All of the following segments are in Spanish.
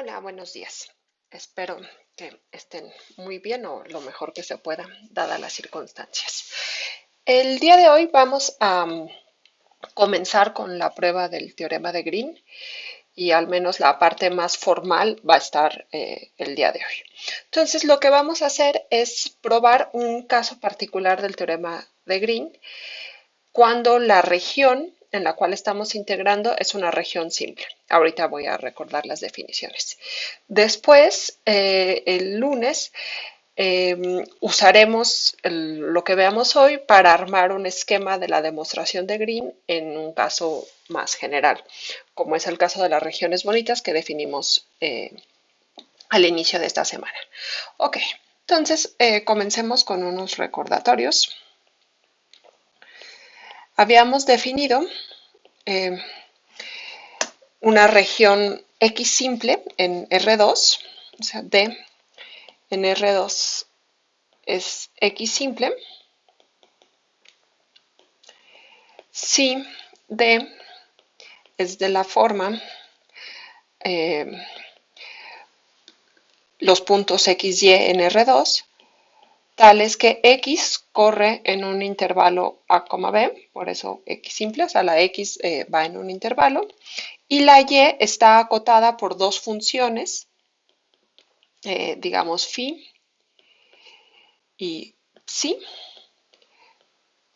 Hola, buenos días. Espero que estén muy bien o lo mejor que se pueda, dadas las circunstancias. El día de hoy vamos a comenzar con la prueba del teorema de Green y al menos la parte más formal va a estar el día de hoy. Entonces, lo que vamos a hacer es probar un caso particular del teorema de Green cuando la región en la cual estamos integrando es una región simple. Ahorita voy a recordar las definiciones. Después, el lunes, usaremos lo que veamos hoy para armar un esquema de la demostración de Green en un caso más general, como es el caso de las regiones bonitas que definimos al inicio de esta semana. Ok, entonces comencemos con unos recordatorios. Habíamos definido eh, una región X simple en R2, o sea, D en R2 es X simple, si D es de la forma eh, los puntos X, Y en R2, tales que X corre en un intervalo A, B, por eso X simple, o sea, la X va en un intervalo, y la Y está acotada por dos funciones, digamos phi y psi,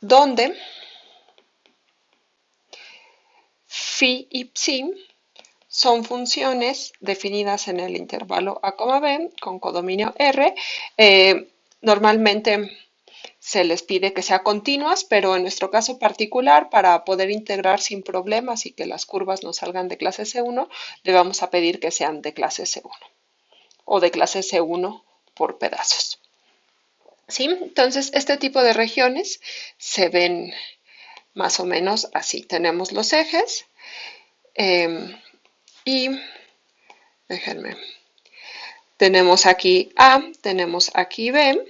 donde phi y psi son funciones definidas en el intervalo A, B con codominio R. Normalmente se les pide que sean continuas, pero en nuestro caso particular, para poder integrar sin problemas y que las curvas no salgan de clase C1, le vamos a pedir que sean de clase C1 o de clase C1 por pedazos. ¿Sí? Entonces, este tipo de regiones se ven más o menos así. Tenemos los ejes y déjenme. Tenemos aquí A, tenemos aquí B.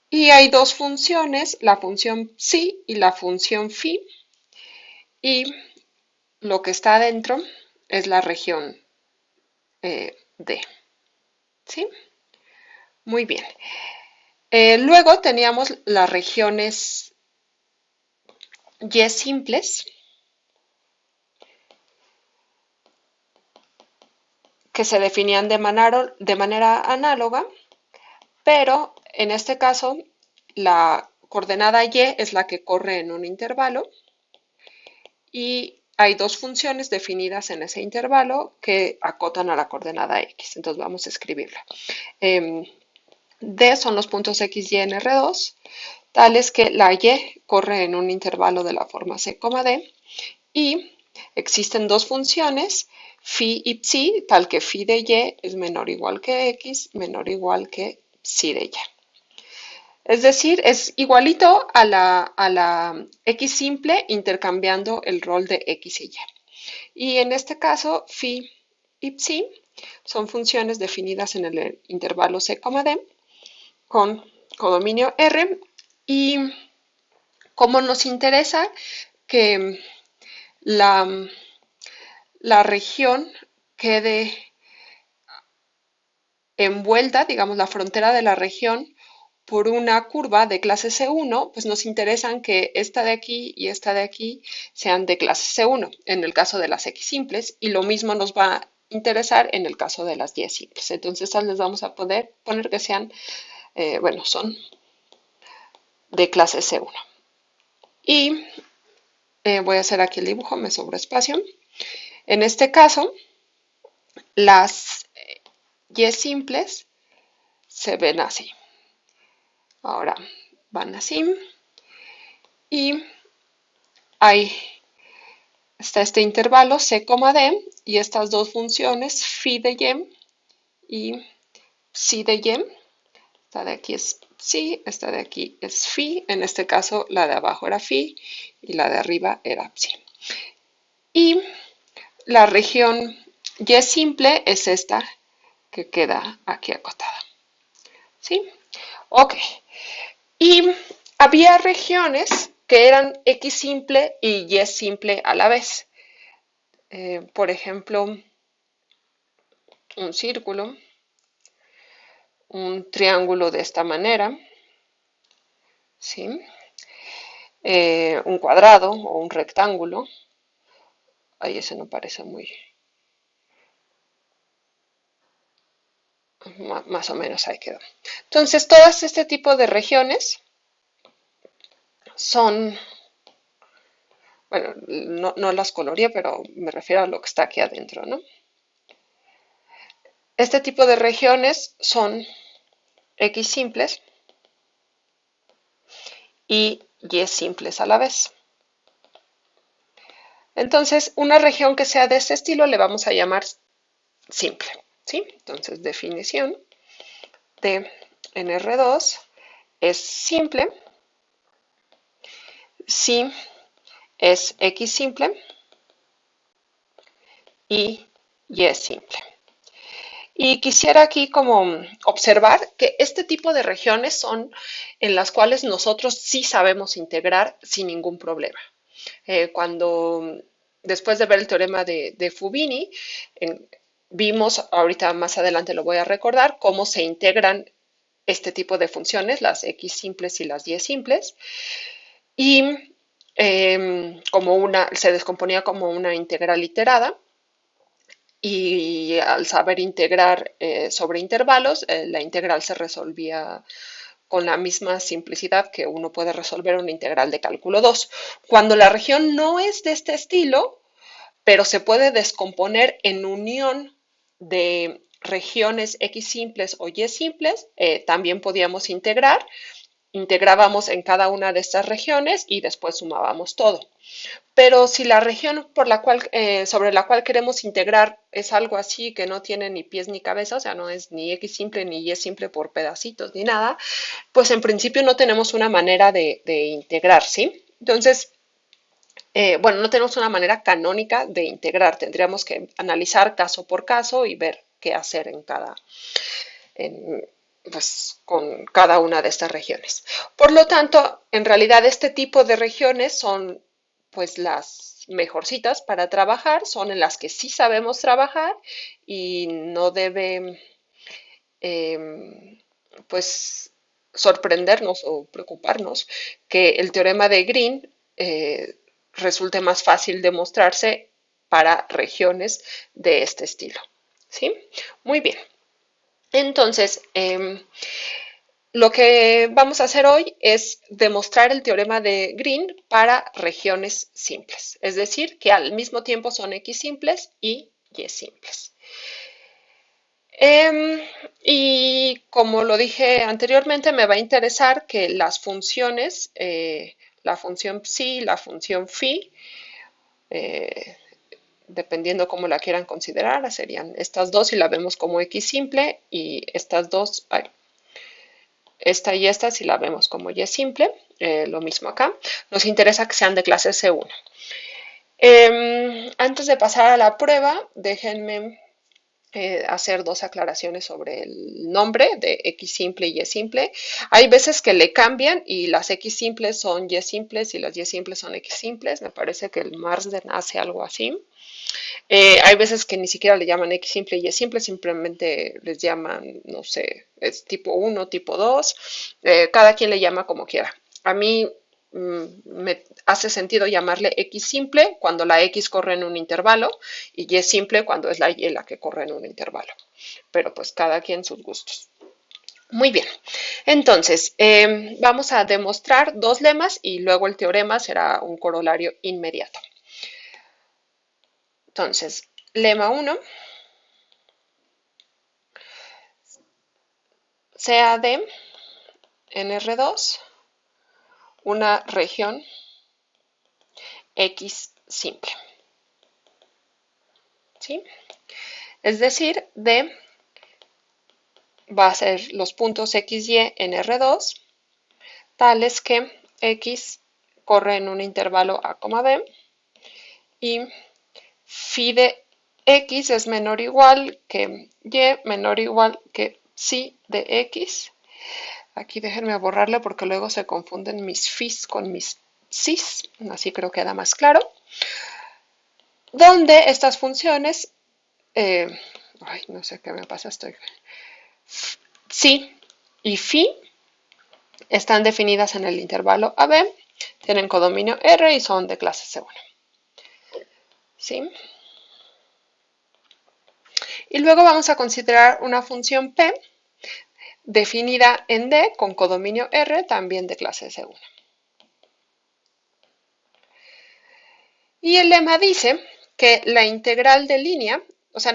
Y hay dos funciones, la función psi y la función phi. Y lo que está adentro es la región D. ¿Sí? Muy bien. Luego teníamos las regiones Y simples, que se definían de manera análoga, pero en este caso la coordenada Y es la que corre en un intervalo y hay dos funciones definidas en ese intervalo que acotan a la coordenada X. Entonces vamos a escribirla. D son los puntos X, Y en R2, tales que la Y corre en un intervalo de la forma C, D, y existen dos funciones, phi y psi, tal que phi de Y es menor o igual que X, menor o igual que psi de Y. Es decir, es igualito a la X simple intercambiando el rol de X y Y. Y en este caso, phi y psi son funciones definidas en el intervalo C, D con codominio R. Y como nos interesa que la región quede envuelta, digamos, la frontera de la región por una curva de clase C1, pues nos interesan que esta de aquí y esta de aquí sean de clase C1, en el caso de las X simples, y lo mismo nos va a interesar en el caso de las Y simples. Entonces, estas les vamos a poder poner que sean, bueno, son de clase C1. Y voy a hacer aquí el dibujo, me sobra espacio. En este caso, las Y simples se ven así. Ahora van así y hay está este intervalo C, D y estas dos funciones phi de Y y psi de Y. Esta de aquí es psi, esta de aquí es phi. En este caso la de abajo era phi y la de arriba era psi. Y la región Y simple es esta que queda aquí acotada. ¿Sí? Ok. Y había regiones que eran X simple y Y simple a la vez. Por ejemplo, un círculo, un triángulo de esta manera, ¿sí? Un cuadrado o un rectángulo. Ahí ese no parece muy, más o menos ahí quedó. Entonces, todas este tipo de regiones son, bueno, no las coloreé, pero me refiero a lo que está aquí adentro, ¿no? Este tipo de regiones son X simples y Y simples a la vez. Entonces, una región que sea de este estilo le vamos a llamar simple, ¿sí? Entonces, definición de NR2 es simple si es X simple y Y es simple. Y quisiera aquí como observar que este tipo de regiones son en las cuales nosotros sí sabemos integrar sin ningún problema. Cuando después de ver el teorema de Fubini, vimos, ahorita más adelante lo voy a recordar, cómo se integran este tipo de funciones, las X simples y las Y simples, y se descomponía como una integral iterada, y al saber integrar sobre intervalos, la integral se resolvía con la misma simplicidad que uno puede resolver una integral de cálculo 2. Cuando la región no es de este estilo, pero se puede descomponer en unión de regiones X simples o Y simples, también podíamos integrábamos en cada una de estas regiones y después sumábamos todo. Pero si la región sobre la cual queremos integrar es algo así que no tiene ni pies ni cabeza, o sea, no es ni X simple ni Y simple por pedacitos ni nada, pues en principio no tenemos una manera de integrar, ¿sí? Entonces, bueno, no tenemos una manera canónica de integrar, tendríamos que analizar caso por caso y ver qué hacer en, pues, con cada una de estas regiones. Por lo tanto, en realidad este tipo de regiones son pues las mejorcitas para trabajar, son en las que sí sabemos trabajar y no debe pues sorprendernos o preocuparnos que el teorema de Green resulte más fácil de mostrarse para regiones de este estilo. ¿Sí? Muy bien. Entonces, lo que vamos a hacer hoy es demostrar el teorema de Green para regiones simples, es decir, que al mismo tiempo son X simples y Y simples. Y como lo dije anteriormente, me va a interesar que las funciones, la función psi y la función phi, eh, dependiendo cómo la quieran considerar, serían estas dos si la vemos como X simple y estas dos, esta y esta si la vemos como Y simple, lo mismo acá. Nos interesa que sean de clase C1. Antes de pasar a la prueba, déjenme hacer dos aclaraciones sobre el nombre de X simple y Y simple. Hay veces que le cambian y las X simples son Y simples y las Y simples son X simples. Me parece que el Marsden hace algo así. Hay veces que ni siquiera le llaman X simple y Y simple, simplemente les llaman, no sé, es tipo 1, tipo 2. Cada quien le llama como quiera. A mí me hace sentido llamarle X simple cuando la X corre en un intervalo y Y simple cuando es la Y la que corre en un intervalo. Pero pues cada quien sus gustos. Muy bien, entonces vamos a demostrar dos lemas y luego el teorema será un corolario inmediato. Entonces, lema 1, sea de NR2 una región X simple. ¿Sí? Es decir, D va a ser los puntos X, Y en R2, tales que X corre en un intervalo A, B y phi de X es menor o igual que Y menor o igual que psi de X. Aquí déjenme borrarlo porque luego se confunden mis phis con mis psis, así creo que queda más claro. Donde estas funciones Ay, no sé qué me pasa, Psi y Phi están definidas en el intervalo AB, tienen codominio R y son de clase C1. ¿Sí? Y luego vamos a considerar una función P definida en D con codominio R, también de clase C1. Y el lema dice que la integral de línea, o sea,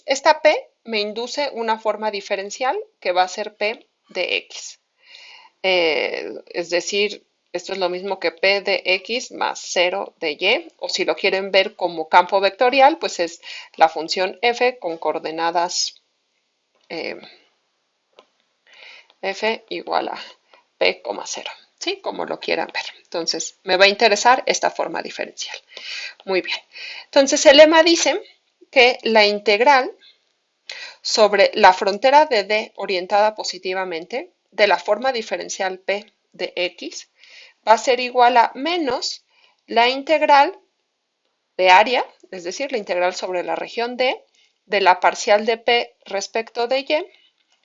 esta P me induce una forma diferencial que va a ser P de X. Es decir, esto es lo mismo que P de X más 0 de Y, o si lo quieren ver como campo vectorial, pues es la función F con coordenadas F igual a P, 0, ¿sí? Como lo quieran ver. Entonces, me va a interesar esta forma diferencial. Muy bien. Entonces, el lema dice que la integral sobre la frontera de D orientada positivamente de la forma diferencial P de X va a ser igual a menos la integral de área, es decir, la integral sobre la región D de la parcial de P respecto de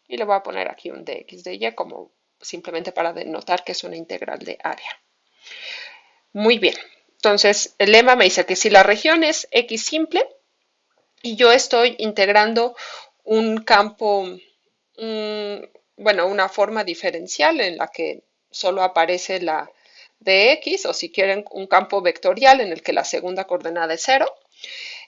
Y le voy a poner aquí un dx de Y como simplemente para denotar que es una integral de área. Muy bien. Entonces, el lema me dice que si la región es X simple y yo estoy integrando un campo, bueno, una forma diferencial en la que solo aparece la de X, o si quieren un campo vectorial en el que la segunda coordenada es 0,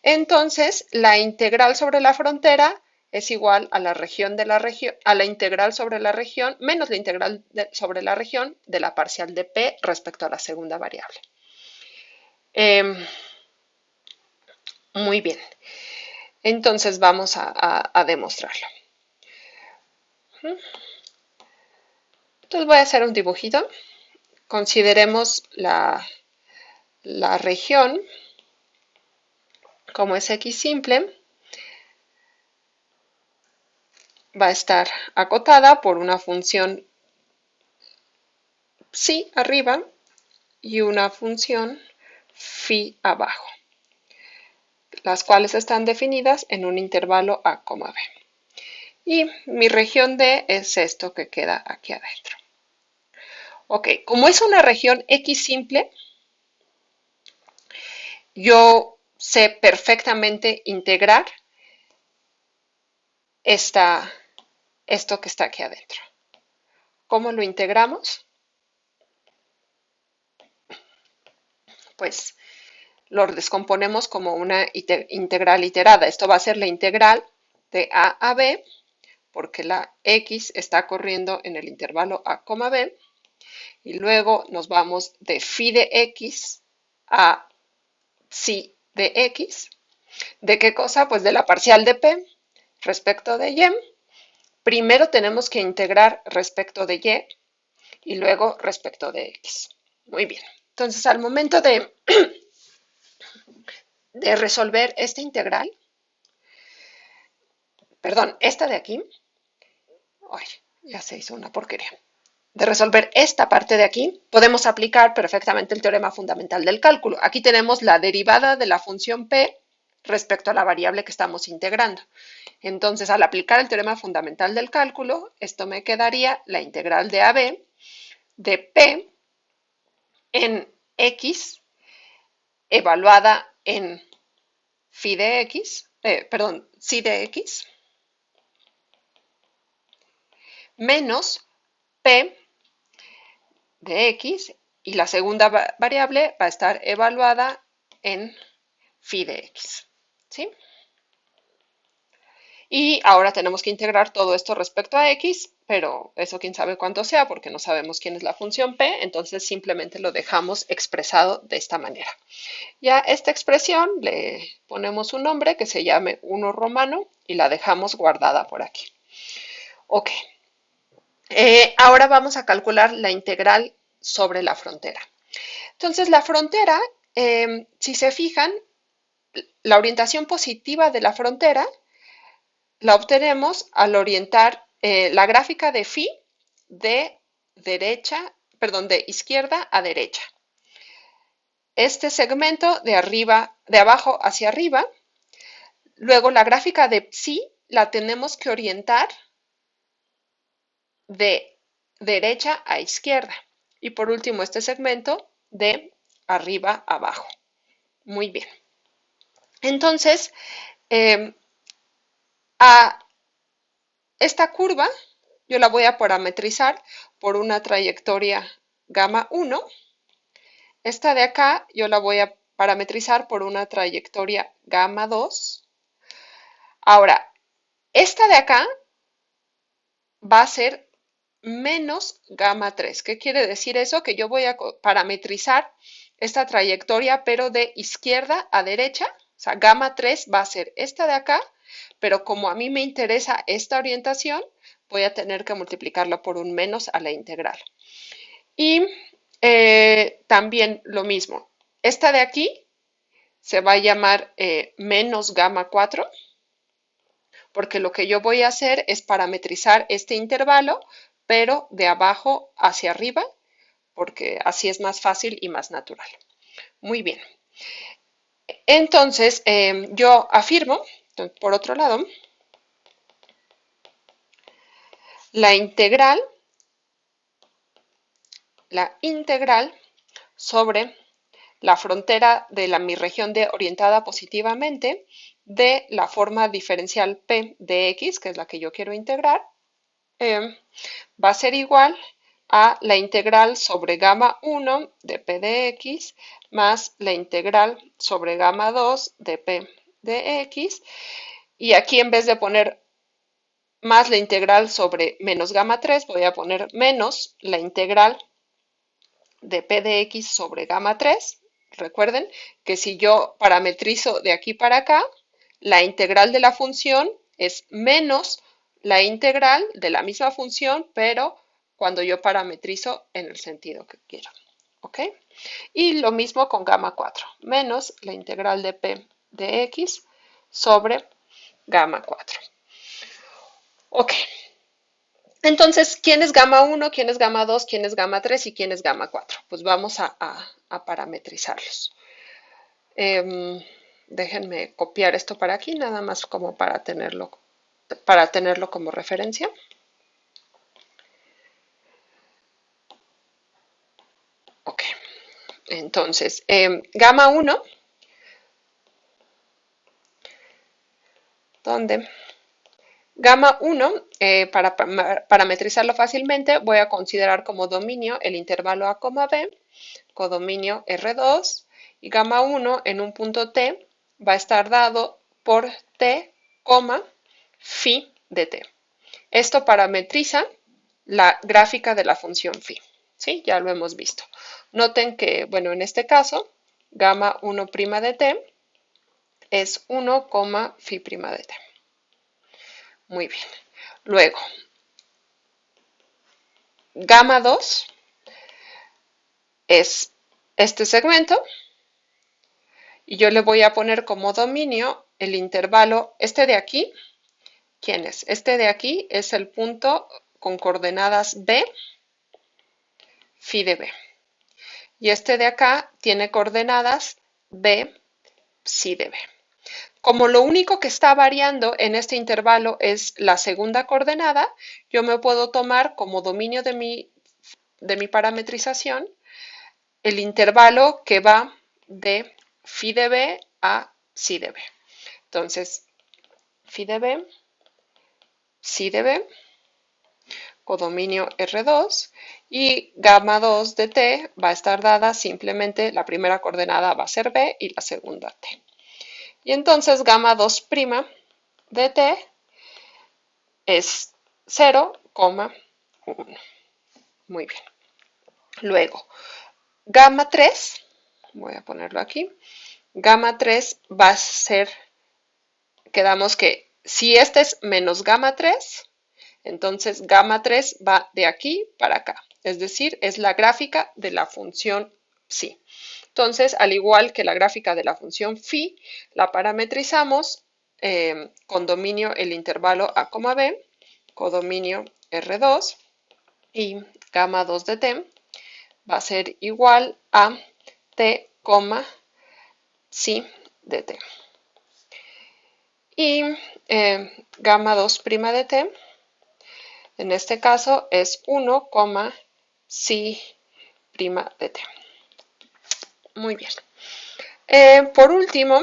entonces la integral sobre la frontera es igual a la región de a la integral sobre la región menos la integral sobre la región de la parcial de P respecto a la segunda variable. Muy bien. Entonces vamos a demostrarlo. Entonces voy a hacer un dibujito. Consideremos la región como es X simple. Va a estar acotada por una función psi arriba y una función phi abajo, las cuales están definidas en un intervalo A, B. Y mi región D es esto que queda aquí adentro. Ok, como es una región X simple, yo sé perfectamente integrar esto que está aquí adentro. ¿Cómo lo integramos? Pues lo descomponemos como una integral iterada. Esto va a ser la integral de A a B, porque la X está corriendo en el intervalo A, B, y luego nos vamos de phi de X a psi de X. ¿De qué cosa? Pues de la parcial de P respecto de Y. Primero tenemos que integrar respecto de Y luego respecto de X. Muy bien. Entonces, al momento de resolver esta integral, perdón, esta de aquí, ay, ya se hizo una porquería. De resolver esta parte de aquí, podemos aplicar perfectamente el teorema fundamental del cálculo. Aquí tenemos la derivada de la función P respecto a la variable que estamos integrando. Entonces, al aplicar el teorema fundamental del cálculo, esto me quedaría la integral de AB de P en X evaluada en phi de X, psi de X, menos P de X, y la segunda variable va a estar evaluada en phi de X. ¿Sí? Y ahora tenemos que integrar todo esto respecto a X, pero eso quién sabe cuánto sea porque no sabemos quién es la función P, entonces simplemente lo dejamos expresado de esta manera. Ya esta expresión le ponemos un nombre que se llame 1 romano y la dejamos guardada por aquí. Ok. Ahora vamos a calcular la integral sobre la frontera. Entonces, la frontera, si se fijan, la orientación positiva de la frontera la obtenemos al orientar la gráfica de phi de izquierda a derecha. Este segmento de abajo hacia arriba. Luego la gráfica de psi la tenemos que orientar de derecha a izquierda. Y por último, este segmento de arriba a abajo. Muy bien. Entonces, a esta curva yo la voy a parametrizar por una trayectoria gamma 1. Esta de acá yo la voy a parametrizar por una trayectoria gamma 2. Ahora, esta de acá va a ser menos gamma 3. ¿Qué quiere decir eso? Que yo voy a parametrizar esta trayectoria, pero de izquierda a derecha. O sea, gamma 3 va a ser esta de acá, pero como a mí me interesa esta orientación, voy a tener que multiplicarla por un menos a la integral. Y también lo mismo. Esta de aquí se va a llamar menos gamma 4, porque lo que yo voy a hacer es parametrizar este intervalo, pero de abajo hacia arriba, porque así es más fácil y más natural. Muy bien. Entonces, yo afirmo, por otro lado, la integral sobre la frontera de mi región de orientada positivamente de la forma diferencial p de x, que es la que yo quiero integrar, va a ser igual a la integral sobre gamma 1 de p de x más la integral sobre gamma 2 de p de x. Y aquí en vez de poner más la integral sobre menos gamma 3, voy a poner menos la integral de p de x sobre gamma 3. Recuerden que si yo parametrizo de aquí para acá, la integral de la función es menos la integral de la misma función, pero cuando yo parametrizo en el sentido que quiero. ¿Ok? Y lo mismo con gamma 4, menos la integral de p de x sobre gamma 4. Ok. Entonces, ¿quién es gamma 1, quién es gamma 2, quién es gamma 3 y quién es gamma 4? Pues vamos a parametrizarlos. Déjenme copiar esto para aquí, nada más como para tenerlo como referencia. Ok, entonces, gamma 1, ¿dónde? Gamma 1, para parametrizarlo fácilmente, voy a considerar como dominio el intervalo A, B, codominio R2, y gamma 1 en un punto T va a estar dado por T, phi de T. Esto parametriza la gráfica de la función phi. ¿Sí? Ya lo hemos visto. Noten que, bueno, en este caso, gamma 1' de T es 1, phi' de T. Muy bien. Luego, gamma 2 es este segmento y yo le voy a poner como dominio el intervalo, este de aquí. ¿Quién es? Este de aquí es el punto con coordenadas B, phi de B. Y este de acá tiene coordenadas B, psi de B. Como lo único que está variando en este intervalo es la segunda coordenada, yo me puedo tomar como dominio de mi parametrización el intervalo que va de phi de B a psi de B. Entonces, phi de B, psi de B, codominio R2, y gamma 2 de T va a estar dada simplemente, la primera coordenada va a ser B y la segunda T. Y entonces gamma 2' de T es 0,1. Muy bien. Luego, gamma 3, voy a ponerlo aquí, gamma 3 va a ser, quedamos que si este es menos gamma 3, entonces gamma 3 va de aquí para acá, es decir, es la gráfica de la función psi. Entonces, al igual que la gráfica de la función phi, la parametrizamos con dominio el intervalo A, B, codominio R2 y gamma 2 de T va a ser igual a T, psi de T. Y gamma 2' de t, en este caso es 1, psi' de t. Muy bien. Por último,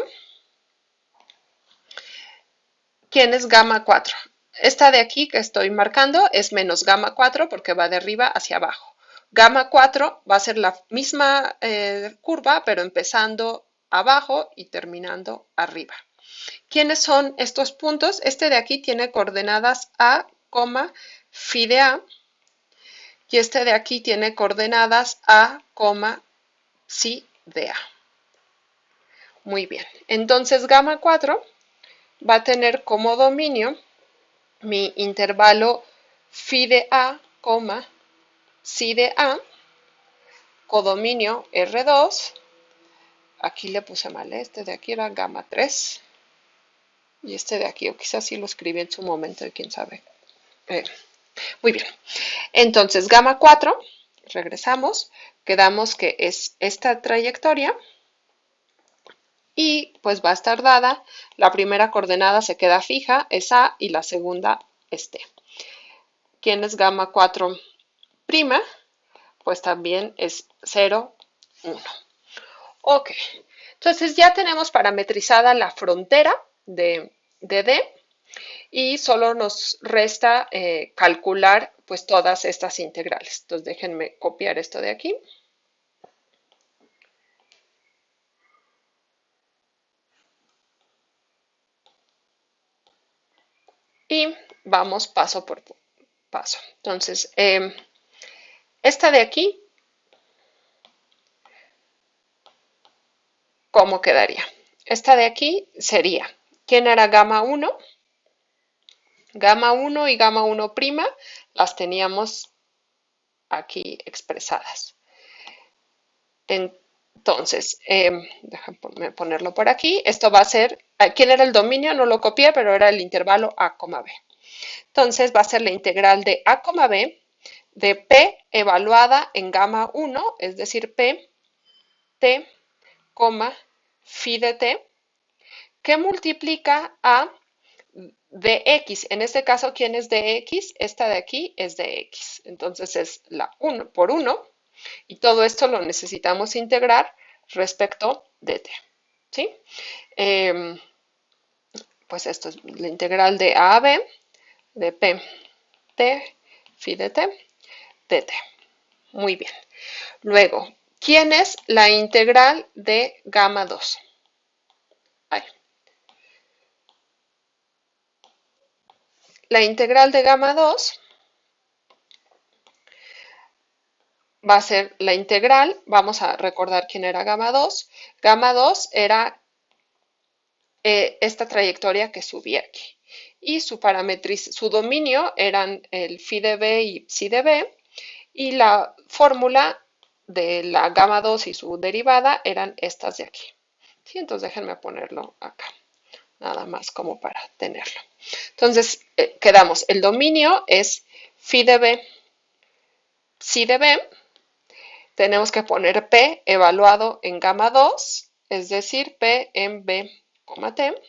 ¿quién es gamma 4? Esta de aquí que estoy marcando es menos gamma 4 porque va de arriba hacia abajo. Gamma 4 va a ser la misma curva, pero empezando abajo y terminando arriba. ¿Quiénes son estos puntos? Este de aquí tiene coordenadas A, phi de A, y este de aquí tiene coordenadas A, psi de A. Muy bien. Entonces, gamma 4 va a tener como dominio mi intervalo phi de A, psi de A, codominio R2. Aquí le puse mal, este de aquí era gamma 3. Y este de aquí, o quizás sí lo escribí en su momento, y quién sabe. Muy bien. Entonces, gamma 4, regresamos, quedamos que es esta trayectoria y pues va a estar dada, la primera coordenada se queda fija, es A, y la segunda es T. ¿Quién es gamma 4'? Pues también es 0, 1. Ok, entonces ya tenemos parametrizada la frontera de D y solo nos resta calcular pues todas estas integrales. Entonces déjenme copiar esto de aquí. Y vamos paso por paso. Entonces, esta de aquí, ¿cómo quedaría? Esta de aquí sería, ¿quién era gamma 1? Gamma 1 y gamma 1' las teníamos aquí expresadas. Entonces, déjame ponerlo por aquí. Esto va a ser, ¿quién era el dominio? No lo copié, pero era el intervalo A, B. Entonces, va a ser la integral de A, B de P evaluada en gamma 1, es decir, P, T, phi de T, que multiplica a dx. En este caso, ¿quién es dx? Esta de aquí es dx. Entonces, es la 1 por 1. Y todo esto lo necesitamos integrar respecto de t. ¿Sí? Pues esto es la integral de a b de p t phi de t dt. Muy bien. Luego, ¿quién es la integral de gamma 2? Ay. La integral de gamma 2 va a ser la integral, vamos a recordar quién era gamma 2. Gamma 2 era esta trayectoria que subí aquí. Y su dominio eran el phi de b y psi de b. Y la fórmula de la gamma 2 y su derivada eran estas de aquí. ¿Sí? Entonces déjenme ponerlo acá, nada más como para tenerlo. Entonces quedamos, el dominio es phi de b, psi de b. Tenemos que poner P evaluado en gamma 2, es decir, P en B, T,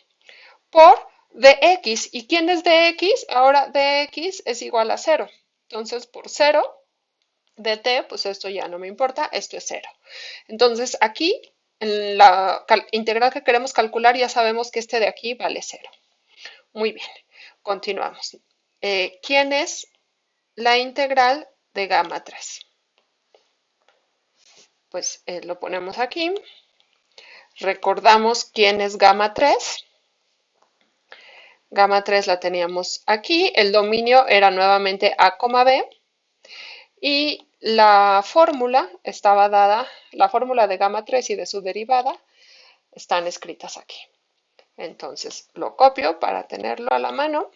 por dx. ¿Y quién es dx? Ahora dx es igual a 0. Entonces, por 0 dt, pues esto ya no me importa, esto es 0. Entonces, aquí, en la integral que queremos calcular, ya sabemos que este de aquí vale 0. Muy bien, continuamos. ¿Quién es la integral de gamma 3? Pues lo ponemos aquí. Recordamos quién es gamma 3. Gamma 3 la teníamos aquí. El dominio era nuevamente A, B. Y la fórmula estaba dada, la fórmula de gamma 3 y de su derivada están escritas aquí. Entonces lo copio para tenerlo a la mano.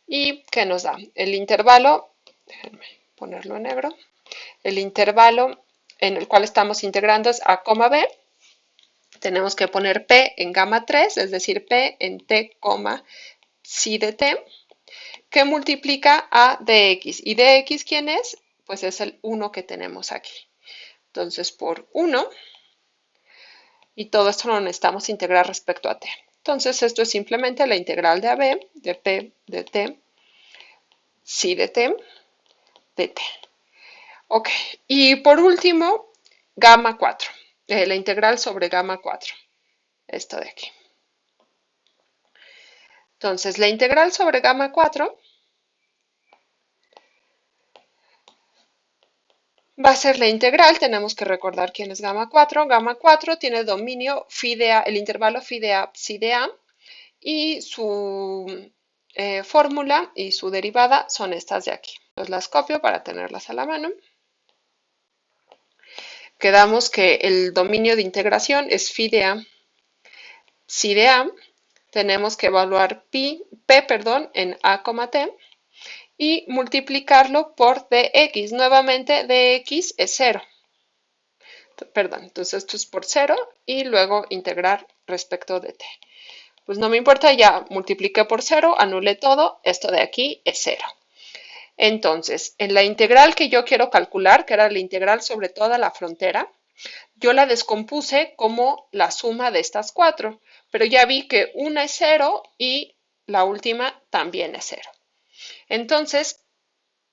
¿Y qué nos da? El intervalo, déjenme ponerlo en negro, el intervalo en el cual estamos integrando es A, B. Tenemos que poner P en gamma 3, es decir, P en T, psi de T, que multiplica a dx. ¿Y dx quién es? Pues es el 1 que tenemos aquí. Entonces, por 1, y todo esto lo necesitamos integrar respecto a T. Entonces, esto es simplemente la integral de AB, de P de T, psi de T, de T. Ok, y por último, gamma 4, la integral sobre gamma 4, esto de aquí. Entonces, la integral sobre gamma 4 va a ser la integral, tenemos que recordar quién es gamma 4. Gamma 4 tiene dominio phi de A, el intervalo phi de A, psi de A, y su fórmula y su derivada son estas de aquí. Entonces las copio para tenerlas a la mano. Quedamos que el dominio de integración es phi de A, psi de A. Tenemos que evaluar P, en A, T y multiplicarlo por dx. Nuevamente dx es 0. Perdón, entonces esto es por 0 y luego integrar respecto de t. Pues no me importa, ya multipliqué por 0, anulé todo, esto de aquí es 0. Entonces, en la integral que yo quiero calcular, que era la integral sobre toda la frontera, yo la descompuse como la suma de estas cuatro, pero ya vi que una es 0 y la última también es 0. Entonces,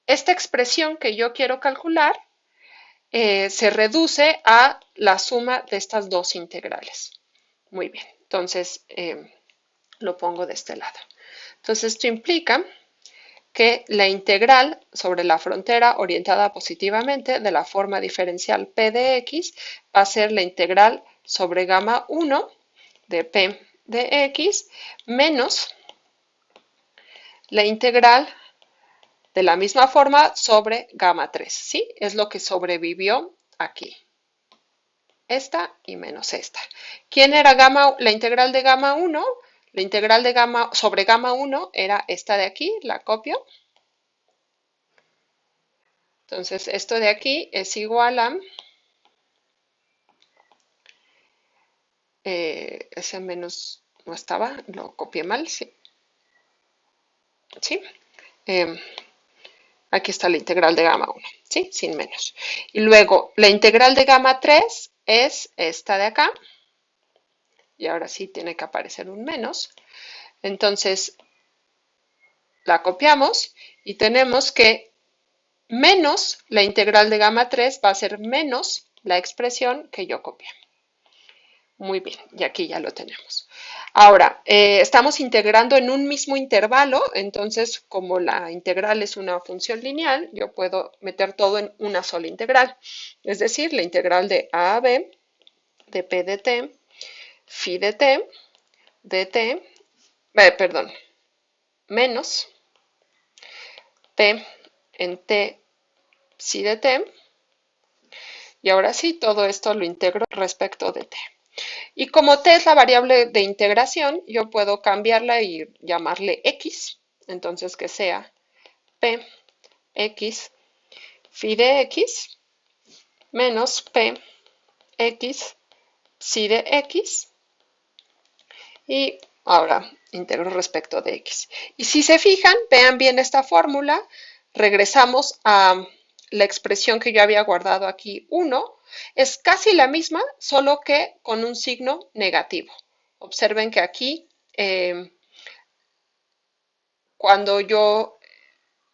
esta expresión que yo quiero calcular se reduce a la suma de estas dos integrales. Muy bien, entonces lo pongo de este lado. Entonces esto implica que la integral sobre la frontera orientada positivamente de la forma diferencial p de x va a ser la integral sobre gamma 1 de p de x menos la integral de la misma forma sobre gamma 3, ¿sí? Es lo que sobrevivió aquí. Esta y menos esta. ¿Quién era la integral de gamma 1? La integral de gamma sobre gamma 1 era esta de aquí, la copio. Entonces, esto de aquí es igual a, ese menos no estaba, lo copié mal, sí. ¿Sí? Eh, Aquí está la integral de gamma 1, ¿sí? Sin menos. Y luego, la integral de gamma 3 es esta de acá. Y ahora sí tiene que aparecer un menos. Entonces, la copiamos y tenemos que menos la integral de gamma 3 va a ser menos la expresión que yo copié. Muy bien, y aquí ya lo tenemos. Ahora, estamos integrando en un mismo intervalo, entonces como la integral es una función lineal, yo puedo meter todo en una sola integral. Es decir, la integral de a b, de p de t, phi de t, perdón, menos p en t, psi de t, y ahora sí, todo esto lo integro respecto de t. Y como t es la variable de integración, yo puedo cambiarla y llamarle x. Entonces que sea p x phi de x menos p x psi de x. Y ahora integro respecto de x. Y si se fijan, vean bien esta fórmula, regresamos a la expresión que yo había guardado aquí, 1, es casi la misma, solo que con un signo negativo. Observen que aquí, cuando yo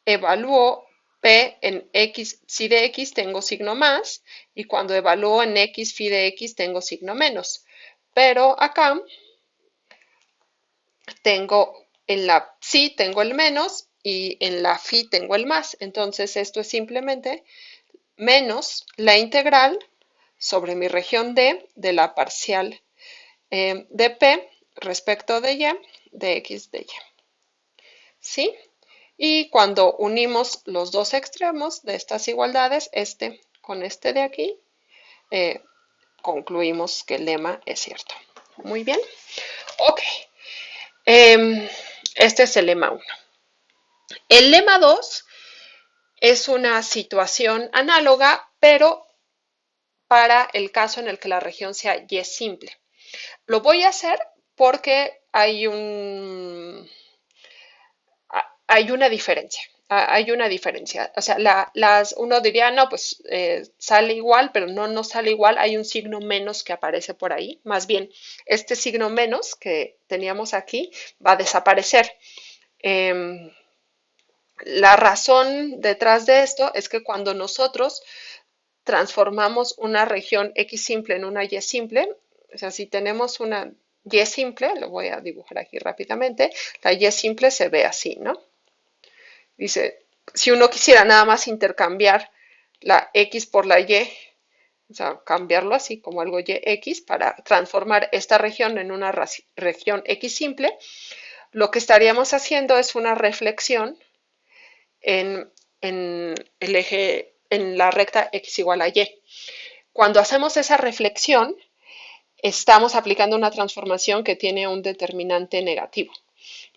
evalúo p en x psi de x, tengo signo más, y cuando evalúo en x phi de x, tengo signo menos. Pero acá tengo en la psi tengo el menos y en la phi tengo el más. Entonces esto es simplemente menos la integral sobre mi región D de la parcial de P respecto de Y de X de Y. ¿Sí? Y cuando unimos los dos extremos de estas igualdades, este con este de aquí, concluimos que el lema es cierto. Muy bien. Ok. Este es el lema 1. El lema 2 es una situación análoga, pero para el caso en el que la región sea Y simple. Lo voy a hacer porque hay una diferencia. hay una diferencia. O sea, uno diría, no, pues sale igual, pero no nos sale igual. Hay un signo menos que aparece por ahí. Más bien, este signo menos que teníamos aquí va a desaparecer. Em, la razón detrás de esto es que cuando nosotros transformamos una región X simple en una Y simple, o sea, si tenemos una Y simple, lo voy a dibujar aquí rápidamente, la Y simple se ve así, ¿no? Dice, si uno quisiera nada más intercambiar la X por la Y, o sea, cambiarlo así como algo YX para transformar esta región en una región X simple, lo que estaríamos haciendo es una reflexión en, en el eje, en la recta X igual a Y. Cuando hacemos esa reflexión, estamos aplicando una transformación que tiene un determinante negativo.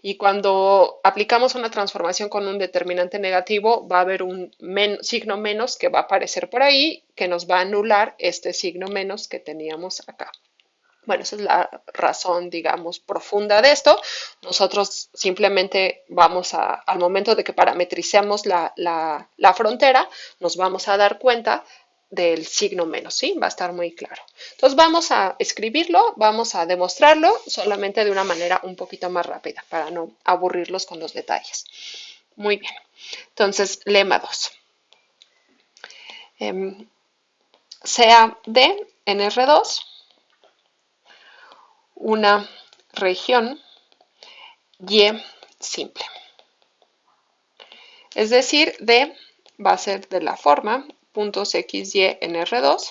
Y cuando aplicamos una transformación con un determinante negativo, va a haber un signo menos que va a aparecer por ahí, que nos va a anular este signo menos que teníamos acá. Bueno, esa es la razón, digamos, profunda de esto. Nosotros simplemente vamos al momento de que parametricemos la frontera, nos vamos a dar cuenta del signo menos, ¿sí? Va a estar muy claro. Entonces vamos a escribirlo, vamos a demostrarlo solamente de una manera un poquito más rápida para no aburrirlos con los detalles. Muy bien. Entonces, lema 2. Sea D en R2 una región Y simple. Es decir, D va a ser de la forma puntos XY en R2,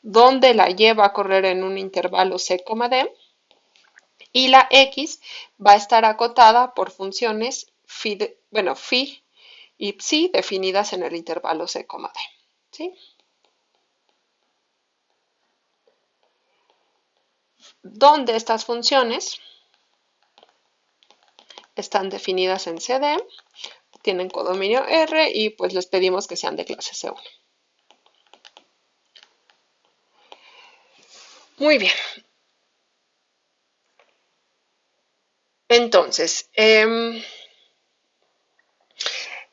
donde la Y va a correr en un intervalo C, D, y la X va a estar acotada por funciones phi y psi definidas en el intervalo C, D. ¿Sí? Donde estas funciones están definidas en CD, tienen codominio R y pues les pedimos que sean de clase C1. Muy bien. Entonces,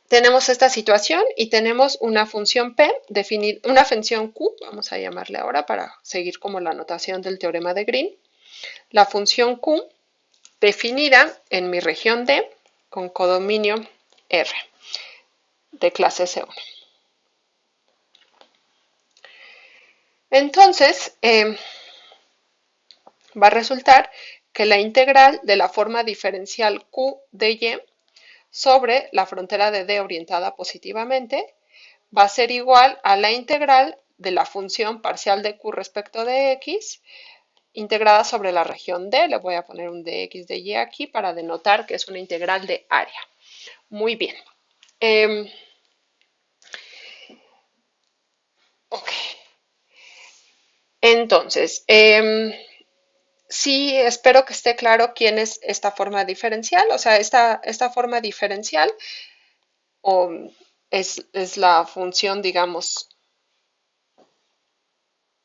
tenemos esta situación y tenemos una función P, una función Q, vamos a llamarle ahora para seguir como la notación del teorema de Green. La función Q definida en mi región D con codominio R de clase C1. Entonces, va a resultar que la integral de la forma diferencial Q de Y sobre la frontera de D orientada positivamente va a ser igual a la integral de la función parcial de Q respecto de X integrada sobre la región D. Le voy a poner un dx de Y aquí para denotar que es una integral de área. Muy bien. Ok. Entonces, sí, espero que esté claro quién es esta forma diferencial. O sea, esta forma diferencial es la función, digamos,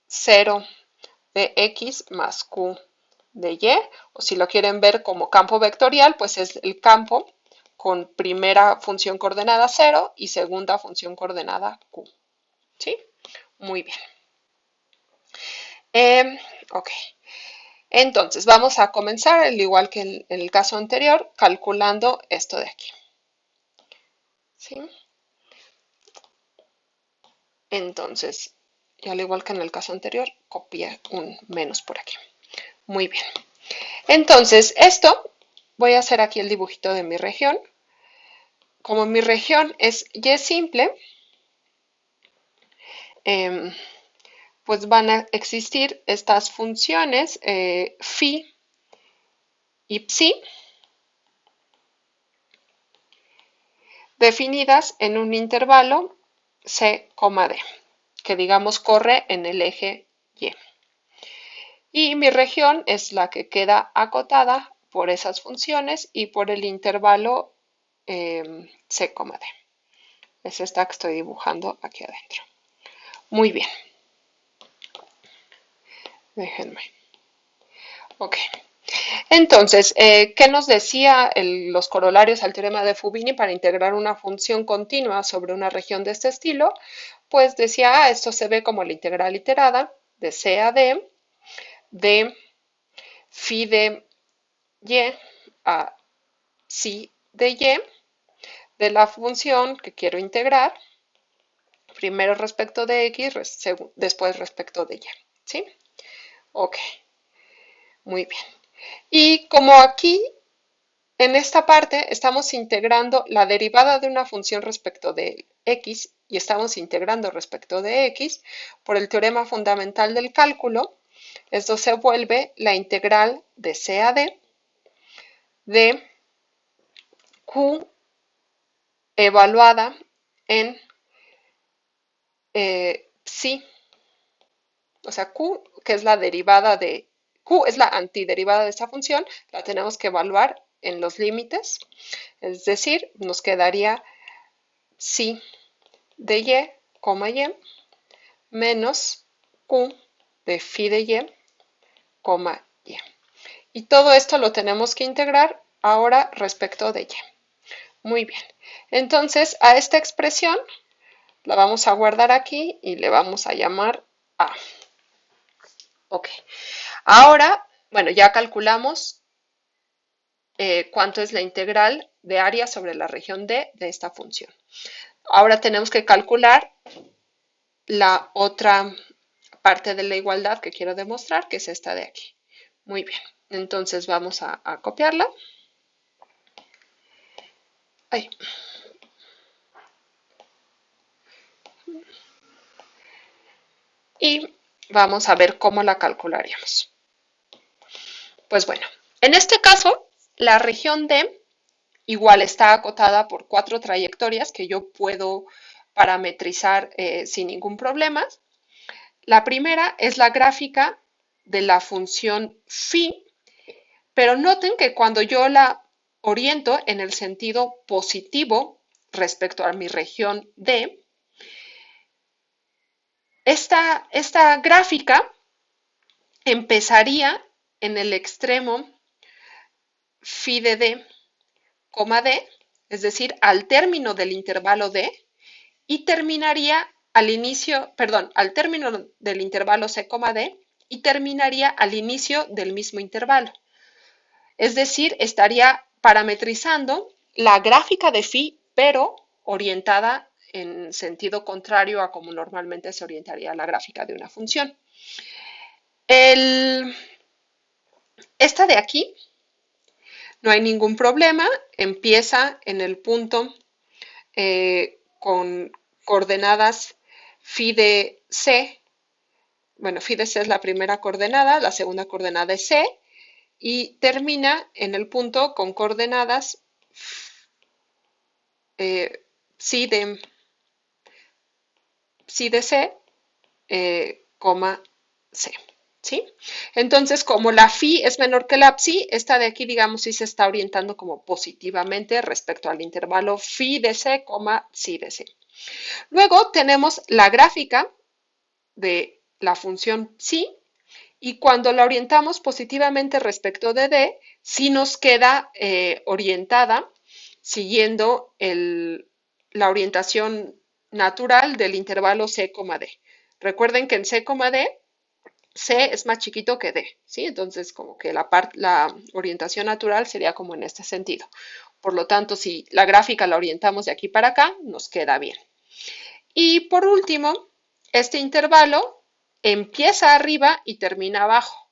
0 de x más q de y, o si lo quieren ver como campo vectorial, pues es el campo con primera función coordenada 0 y segunda función coordenada q. ¿Sí? Muy bien. Ok. Entonces, vamos a comenzar, al igual que en el caso anterior, calculando esto de aquí. ¿Sí? Entonces, y al igual que en el caso anterior, copié un menos por aquí. Muy bien. Entonces, esto, voy a hacer aquí el dibujito de mi región. Como mi región es Y simple, pues van a existir estas funciones phi y psi definidas en un intervalo C, D, que digamos corre en el eje Y. Y mi región es la que queda acotada por esas funciones y por el intervalo C, D. Es esta que estoy dibujando aquí adentro. Muy bien. Déjenme. Ok. Entonces, ¿qué nos decía los corolarios al teorema de Fubini para integrar una función continua sobre una región de este estilo? Pues decía, esto se ve como la integral iterada de C a D de phi de y a psi de y de la función que quiero integrar, primero respecto de x, después respecto de y. ¿Sí? Ok, muy bien. Y como aquí en esta parte estamos integrando la derivada de una función respecto de x y estamos integrando respecto de x por el teorema fundamental del cálculo. Esto se vuelve la integral de c a d de q evaluada en psi, o sea, q, que es la derivada de, q es la antiderivada de esta función, la tenemos que evaluar en los límites, es decir, nos quedaría psi de y, menos q de phi de y, y. Y todo esto lo tenemos que integrar ahora respecto de y. Muy bien. Entonces, a esta expresión la vamos a guardar aquí y le vamos a llamar A. Ok. Ahora, bueno, ya calculamos cuánto es la integral de área sobre la región D de esta función. Ahora tenemos que calcular la otra parte de la igualdad que quiero demostrar, que es esta de aquí. Muy bien. Entonces vamos a copiarla. Ahí. Y vamos a ver cómo la calcularíamos. Pues bueno, en este caso, la región D igual está acotada por 4 trayectorias que yo puedo parametrizar sin ningún problema. La primera es la gráfica de la función phi, pero noten que cuando yo la oriento en el sentido positivo respecto a mi región D, esta gráfica empezaría en el extremo phi de D, D, es decir, al término del intervalo D, y terminaría al inicio, perdón, al término del intervalo C, D, y terminaría al inicio del mismo intervalo. Es decir, estaría parametrizando la gráfica de phi, pero orientada en sentido contrario a como normalmente se orientaría la gráfica de una función. Esta de aquí no hay ningún problema, empieza en el punto con coordenadas phi de C. Bueno, phi de C es la primera coordenada, la segunda coordenada es C, y termina en el punto con coordenadas psi de C, C. ¿Sí? Entonces, como la phi es menor que la psi, esta de aquí, digamos, sí se está orientando como positivamente respecto al intervalo phi de C, psi de C. Luego tenemos la gráfica de la función psi, y cuando la orientamos positivamente respecto de D, sí nos queda orientada siguiendo la orientación natural del intervalo C, D. Recuerden que en C, D, C es más chiquito que D, ¿sí? Entonces, como que la orientación natural sería como en este sentido. Por lo tanto, si la gráfica la orientamos de aquí para acá, nos queda bien. Y por último, este intervalo empieza arriba y termina abajo.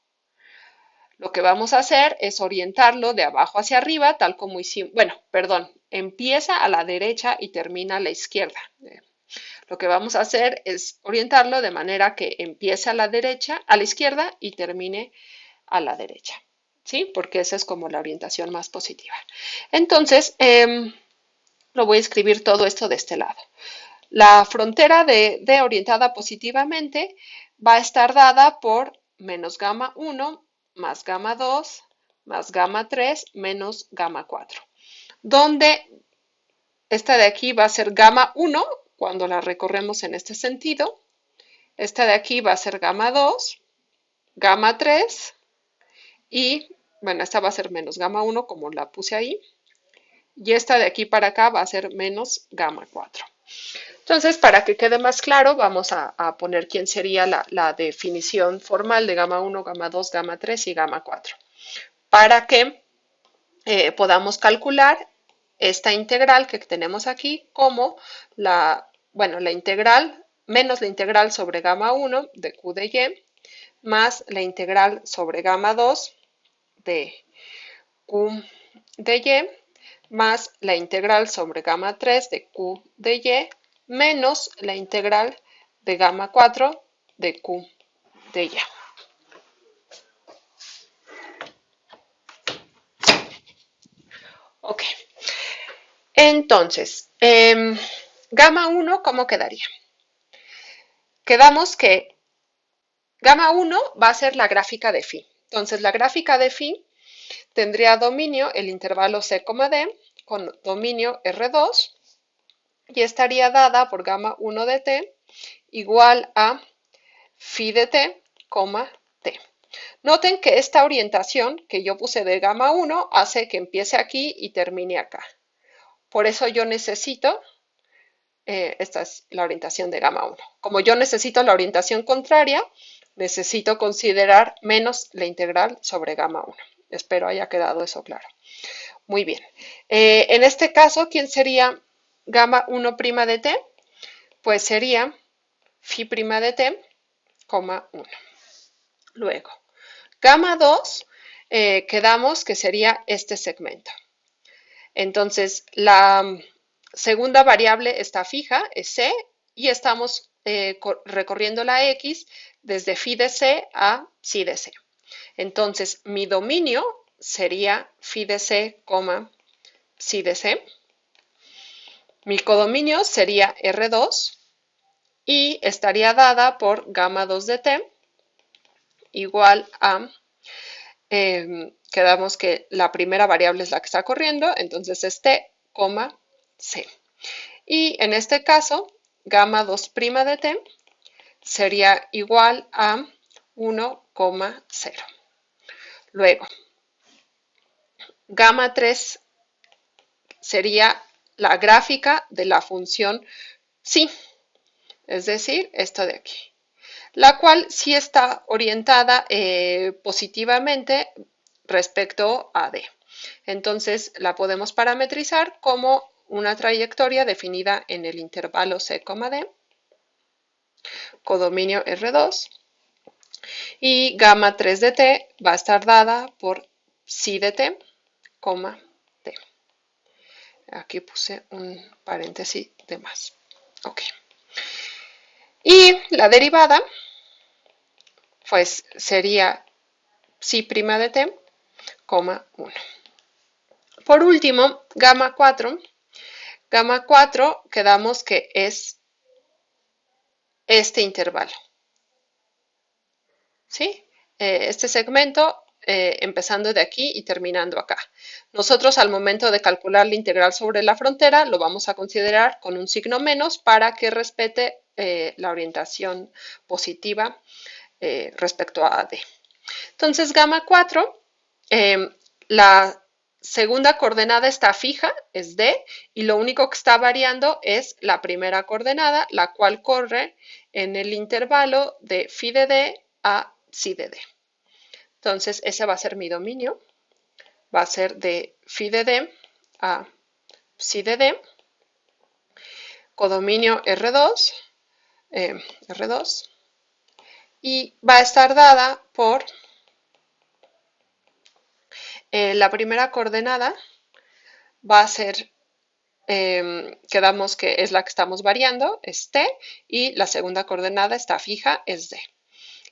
Lo que vamos a hacer es orientarlo de abajo hacia arriba, tal como hicimos, bueno, perdón, empieza a la derecha y termina a la izquierda. Lo que vamos a hacer es orientarlo de manera que empiece a la derecha, a la izquierda y termine a la derecha, ¿sí? Porque esa es como la orientación más positiva. Entonces, lo voy a escribir todo esto de este lado. La frontera de orientada positivamente va a estar dada por menos gamma 1 más gamma 2 más gamma 3 menos gamma 4, donde esta de aquí va a ser gamma 1 cuando la recorremos en este sentido, esta de aquí va a ser gamma 2, gamma 3 y bueno, esta va a ser menos gamma 1 como la puse ahí, y esta de aquí para acá va a ser menos gamma 4. Entonces, para que quede más claro, vamos a poner quién sería la definición formal de gamma 1, gamma 2, gamma 3 y gamma 4, para que podamos calcular esta integral que tenemos aquí como bueno, la integral menos la integral sobre gamma 1 de q de y más la integral sobre gamma 2 de q de y más la integral sobre gamma 3 de q de y menos la integral de gamma 4 de q de y. Ok, entonces, gamma 1, ¿cómo quedaría? Quedamos que gamma 1 va a ser la gráfica de phi. Entonces, la gráfica de phi tendría dominio el intervalo c, d con dominio R2 y estaría dada por gamma 1 de t igual a phi de t, t. Noten que esta orientación que yo puse de gamma 1 hace que empiece aquí y termine acá. Por eso yo necesito, esta es la orientación de gamma 1. Como yo necesito la orientación contraria, necesito considerar menos la integral sobre gamma 1. Espero haya quedado eso claro. Muy bien. En este caso, ¿quién sería gamma 1' de t? Pues sería phi' de t, 1. Luego, gamma 2, quedamos que sería este segmento. Entonces, la segunda variable está fija, es c, y estamos recorriendo la x desde phi de c a psi de c. Entonces, mi dominio sería phi de c, psi de c. Mi codominio sería R2 y estaría dada por gamma 2 de t igual a, quedamos que la primera variable es la que está corriendo, entonces es t, c. Y en este caso, gamma 2' de t sería igual a 1,0. Luego, gamma 3 sería la gráfica de la función psi, es decir, esto de aquí, la cual sí está orientada positivamente respecto a D. Entonces la podemos parametrizar como una trayectoria definida en el intervalo C, D, codominio R2, y gamma 3 de t va a estar dada por psi de t, t. Aquí puse un paréntesis de más. Ok. Y la derivada, pues sería psi' de t, 1. Por último, gamma 4. Gamma 4 quedamos que es este intervalo. ¿Sí? Este segmento empezando de aquí y terminando acá. Nosotros al momento de calcular la integral sobre la frontera lo vamos a considerar con un signo menos para que respete la orientación positiva respecto a D. Entonces, gamma 4, la segunda coordenada está fija, es D, y lo único que está variando es la primera coordenada, la cual corre en el intervalo de phi de D a psi de D. Entonces, ese va a ser mi dominio, va a ser de phi de D a psi de D, codominio R2, R2, y va a estar dada por la primera coordenada va a ser, quedamos que es la que estamos variando, es t, y la segunda coordenada está fija, es d.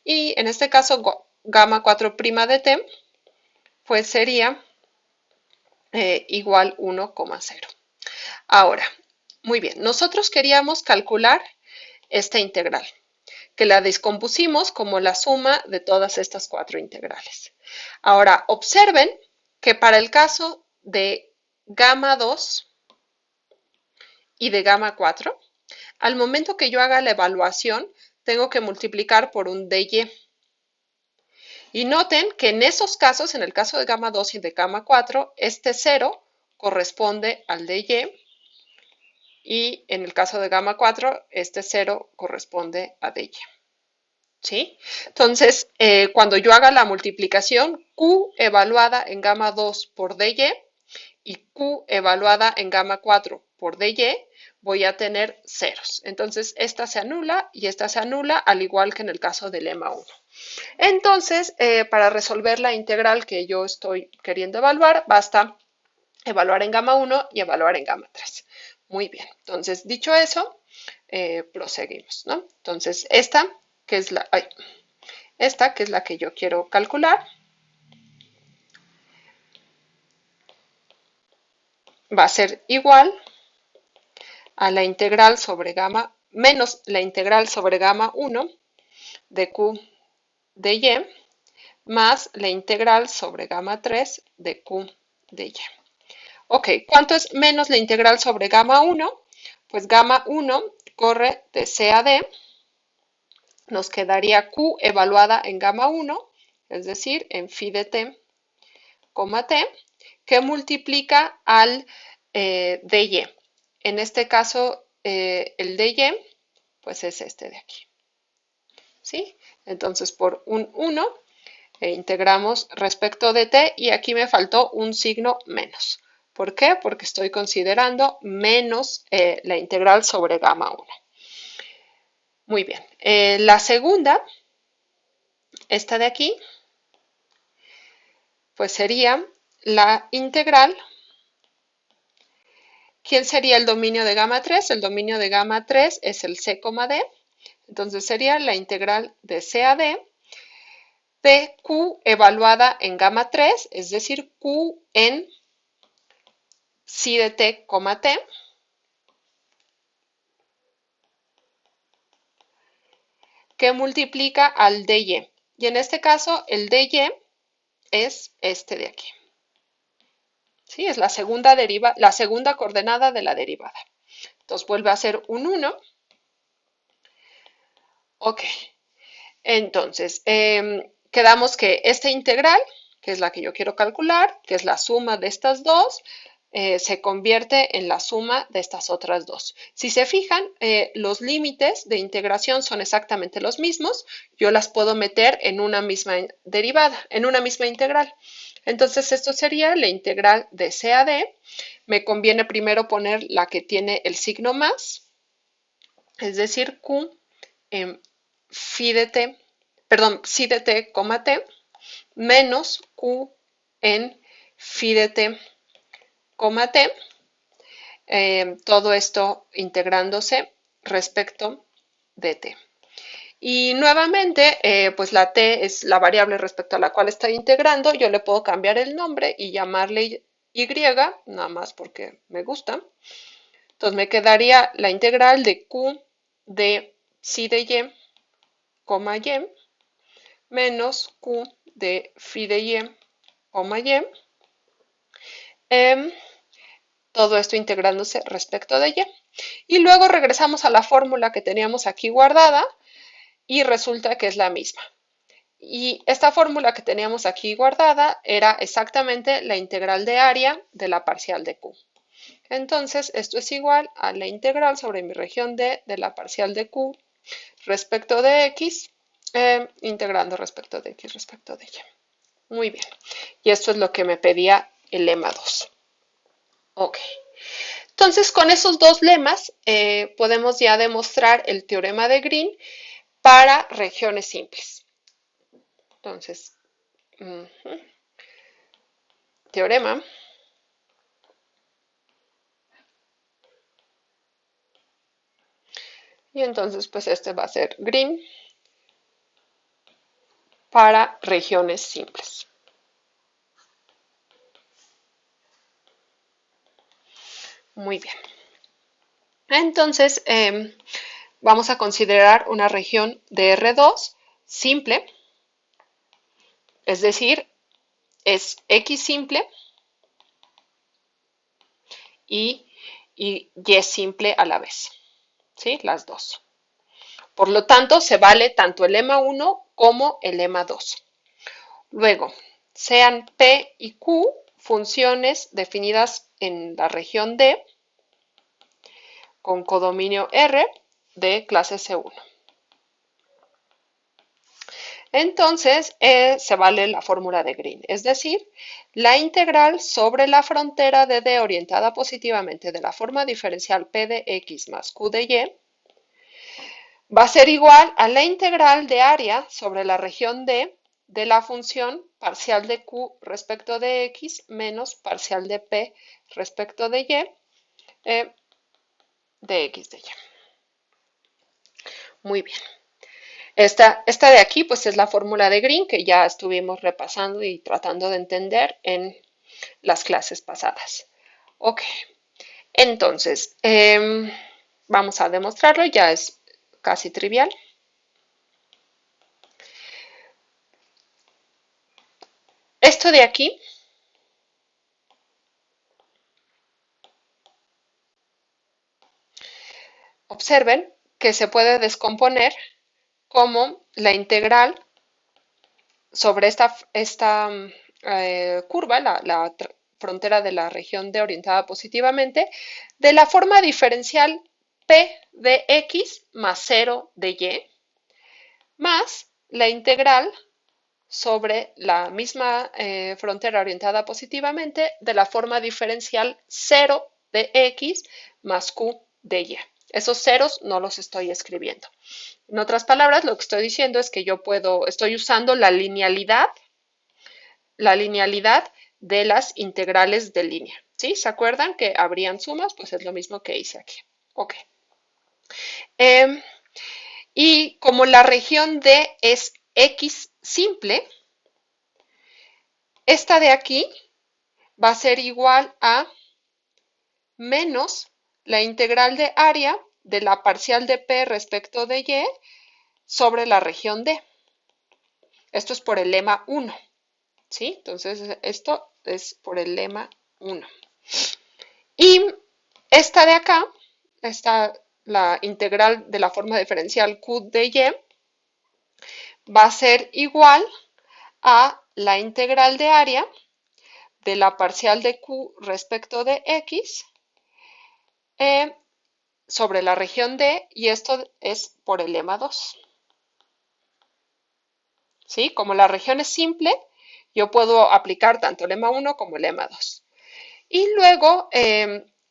Y en este caso, gamma 4' de t, pues sería igual 1,0. Ahora, muy bien, nosotros queríamos calcular esta integral, que la descompusimos como la suma de todas estas cuatro integrales. Ahora, observen que para el caso de gamma 2 y de gamma 4, al momento que yo haga la evaluación, tengo que multiplicar por un dy. Y noten que en esos casos, en el caso de gamma 2 y de gamma 4, este 0 corresponde al de y en el caso de gamma 4, este 0 corresponde a dy. ¿Sí? Entonces, cuando yo haga la multiplicación, Q evaluada en gamma 2 por dy y Q evaluada en gamma 4 por dy, voy a tener ceros. Entonces, esta se anula y esta se anula, al igual que en el caso del lema 1. Entonces, para resolver la integral que yo estoy queriendo evaluar, basta evaluar en gamma 1 y evaluar en gamma 3. Muy bien. Entonces, dicho eso, proseguimos, ¿no? Entonces, esta, que es la que yo quiero calcular, va a ser igual a la integral sobre gamma menos la integral sobre gamma 1 de q de y más la integral sobre gamma 3 de q de y. Ok, ¿cuánto es menos la integral sobre gamma 1? Pues gamma 1 corre de c a d, nos quedaría q evaluada en gamma 1, es decir, en phi de t, t, que multiplica al dy. En este caso, el dy, pues es este de aquí. ¿Sí? Entonces, por un 1, integramos respecto de t y aquí me faltó un signo menos. ¿Por qué? Porque estoy considerando menos la integral sobre gamma 1. Muy bien. La segunda, esta de aquí, pues sería la integral. ¿Quién sería el dominio de gamma 3? El dominio de gamma 3 es el c, d. Entonces sería la integral de c a d de q evaluada en gamma 3, es decir, q en psi de t, t, que multiplica al dy. Y en este caso, el dy es este de aquí. ¿Sí? Es la segunda coordenada de la derivada. Entonces vuelve a ser un 1. Ok. Entonces, quedamos que esta integral, que es la que yo quiero calcular, que es la suma de estas dos, se convierte en la suma de estas otras dos. Si se fijan, los límites de integración son exactamente los mismos. Yo las puedo meter en una misma derivada, en una misma integral. Entonces, esto sería la integral de c a d. Me conviene primero poner la que tiene el signo más, es decir, q en phi de t, perdón, psi de t, t, menos q en phi de t, t, todo esto integrándose respecto de t. Y nuevamente, pues la t es la variable respecto a la cual estoy integrando. Yo le puedo cambiar el nombre y llamarle y, nada más porque me gusta. Entonces me quedaría la integral de q de psi de y, y, menos q de phi de y, y. Todo esto integrándose respecto de y. Y luego regresamos a la fórmula que teníamos aquí guardada y resulta que es la misma. Y esta fórmula que teníamos aquí guardada era exactamente la integral de área de la parcial de q. Entonces, esto es igual a la integral sobre mi región D de la parcial de q respecto de x, integrando respecto de x respecto de y. Muy bien. Y esto es lo que me pedía el lema 2. Ok. Entonces, con esos dos lemas podemos ya demostrar el teorema de Green para regiones simples. Entonces, teorema y entonces pues este va a ser Green para regiones simples. Muy bien. Entonces, vamos a considerar una región de R2 simple, es decir, es X simple y Y simple a la vez, ¿sí? Las dos. Por lo tanto, se vale tanto el lema 1 como el lema 2. Luego, sean P y Q funciones definidas en la región D con codominio R de clase C1. Entonces, se vale la fórmula de Green, es decir, la integral sobre la frontera de D orientada positivamente de la forma diferencial P de X más Q de Y va a ser igual a la integral de área sobre la región D de la función parcial de Q respecto de X menos parcial de P respecto de Y de X de Y. Muy bien. Esta de aquí, pues es la fórmula de Green que ya estuvimos repasando y tratando de entender en las clases pasadas. Ok, entonces, vamos a demostrarlo, ya es casi trivial. Esto de aquí, observen que se puede descomponer como la integral sobre esta curva, la frontera de la región D orientada positivamente, de la forma diferencial P de X más 0 de Y, más la integral sobre la misma frontera orientada positivamente de la forma diferencial 0 de X más Q de Y. Esos ceros no los estoy escribiendo. En otras palabras, lo que estoy diciendo es que estoy usando la linealidad de las integrales de línea. ¿Sí? ¿Se acuerdan que habrían sumas? Pues es lo mismo que hice aquí. Ok. Y como la región D es X simple, esta de aquí va a ser igual a menos la integral de área de la parcial de P respecto de Y sobre la región D. Esto es por el lema 1. ¿Sí? Entonces, esto es por el lema 1. Y esta de acá, la integral de la forma diferencial Q de Y, va a ser igual a la integral de área de la parcial de Q respecto de X sobre la región D, y esto es por el lema 2. ¿Sí? Como la región es simple, yo puedo aplicar tanto el lema 1 como el lema 2. Y luego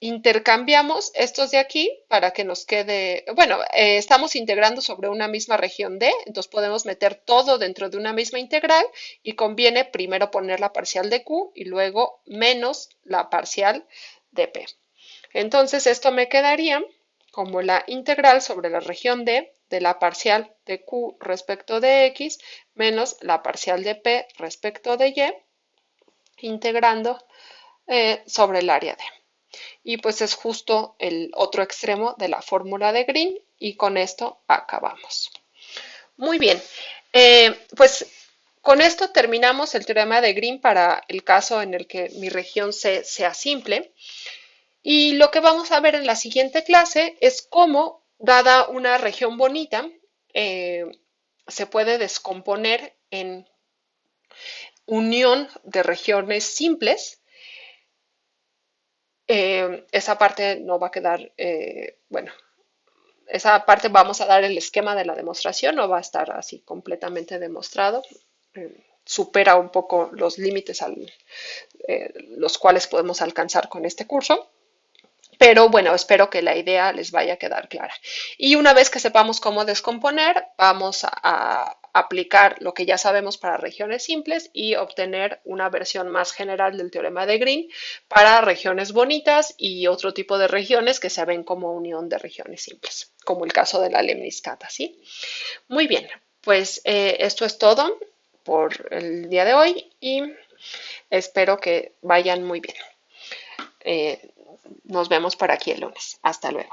intercambiamos estos de aquí para que nos quede, bueno, estamos integrando sobre una misma región D, entonces podemos meter todo dentro de una misma integral y conviene primero poner la parcial de Q y luego menos la parcial de P. Entonces esto me quedaría como la integral sobre la región D de la parcial de Q respecto de X menos la parcial de P respecto de Y, integrando sobre el área D. Y pues es justo el otro extremo de la fórmula de Green y con esto acabamos. Muy bien, pues con esto terminamos el teorema de Green para el caso en el que mi región C sea simple. Y lo que vamos a ver en la siguiente clase es cómo, dada una región bonita, eh, se puede descomponer en unión de regiones simples. Esa parte no va a quedar, bueno, esa parte vamos a dar el esquema de la demostración, no va a estar así completamente demostrado. Supera un poco los límites los cuales podemos alcanzar con este curso. Pero bueno, espero que la idea les vaya a quedar clara. Y una vez que sepamos cómo descomponer, vamos a aplicar lo que ya sabemos para regiones simples y obtener una versión más general del teorema de Green para regiones bonitas y otro tipo de regiones que se ven como unión de regiones simples, como el caso de la lemniscata, ¿sí? Muy bien, pues esto es todo por el día de hoy y espero que vayan muy bien. Nos vemos por aquí el lunes. Hasta luego.